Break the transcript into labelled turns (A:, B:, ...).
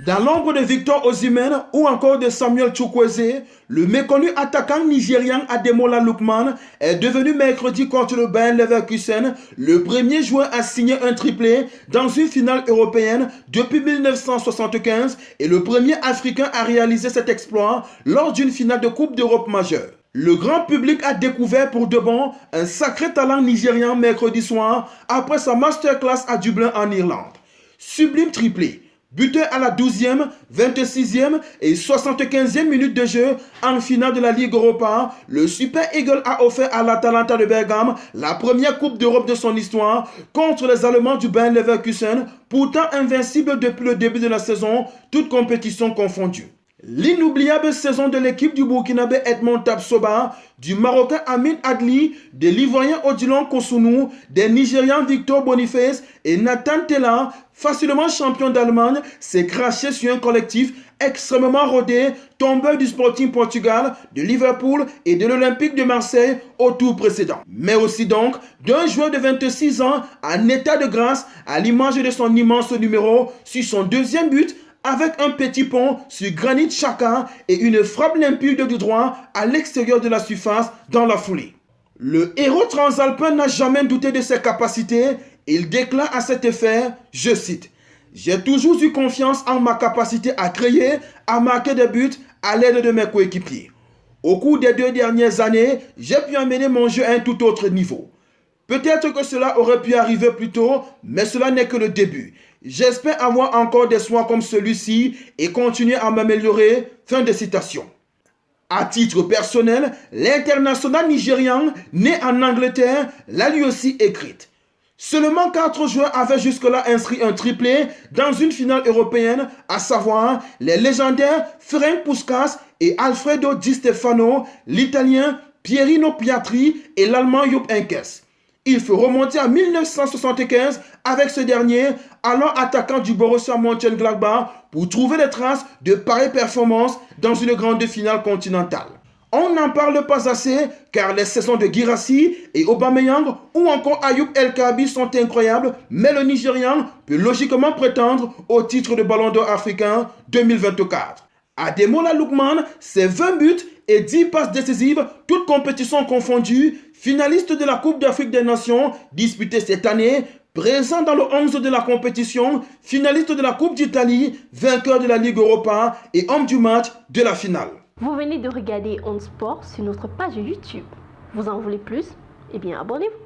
A: Dans l'ombre de Victor Osimhen ou encore de Samuel Chukwueze, le méconnu attaquant nigérian Ademola Lookman est devenu mercredi contre le Bayer Leverkusen le premier joueur à signer un triplé dans une finale européenne depuis 1975 et le premier Africain à réaliser cet exploit lors d'une finale de Coupe d'Europe majeure. Le grand public a découvert pour de bon un sacré talent nigérian mercredi soir après sa masterclass à Dublin en Irlande. Sublime triplé. Buteur à la 12e, 26e et 75e minute de jeu en finale de la Ligue Europa, le Super Eagle a offert à l'Atalanta de Bergame la première Coupe d'Europe de son histoire contre les Allemands du Bayer Leverkusen, pourtant invincibles depuis le début de la saison, toutes compétitions confondues. L'inoubliable saison de l'équipe du Burkinabé Edmond Tapsoba, du Marocain Amin Adli, de l'Ivoirien Odilon Kosunu, des Nigérians Victor Boniface et Nathan Tella, facilement champion d'Allemagne, s'est craché sur un collectif extrêmement rodé, tombeur du Sporting Portugal, de Liverpool et de l'Olympique de Marseille au tour précédent. Mais aussi donc d'un joueur de 26 ans en état de grâce à l'image de son immense numéro sur son deuxième but, avec un petit pont sur Granit Xhaka et une frappe limpide du droit à l'extérieur de la surface dans la foulée. Le héros transalpin n'a jamais douté de ses capacités. Il déclare à cet effet, je cite, « J'ai toujours eu confiance en ma capacité à créer, à marquer des buts à l'aide de mes coéquipiers. Au cours des 2 dernières années, j'ai pu amener mon jeu à un tout autre niveau. Peut-être que cela aurait pu arriver plus tôt, mais cela n'est que le début. J'espère avoir encore des soins comme celui-ci et continuer à m'améliorer. » Fin de citation. À titre personnel, l'international nigérian, né en Angleterre, l'a lui aussi écrite. Seulement 4 joueurs avaient jusque-là inscrit un triplé dans une finale européenne, à savoir les légendaires Ferenc Puskás et Alfredo Di Stefano, l'italien Pierino Piatri et l'allemand Jupp Heynckes. Il faut remonter à 1975 avec ce dernier, alors attaquant du Borussia Mönchengladbach, pour trouver des traces de pareilles performances dans une grande finale continentale. On n'en parle pas assez car les saisons de Guirassy et Aubameyang ou encore Ayoub El Kaabi sont incroyables, mais le Nigérian peut logiquement prétendre au titre de Ballon d'Or africain 2024. Ademola Lookman, c'est 20 buts et 10 passes décisives, toutes compétitions confondues, finaliste de la Coupe d'Afrique des Nations disputée cette année, présent dans le 11 de la compétition, finaliste de la Coupe d'Italie, vainqueur de la Ligue Europa et homme du match de la finale.
B: Vous venez de regarder On Sport sur notre page YouTube. Vous en voulez plus? Eh bien, abonnez-vous.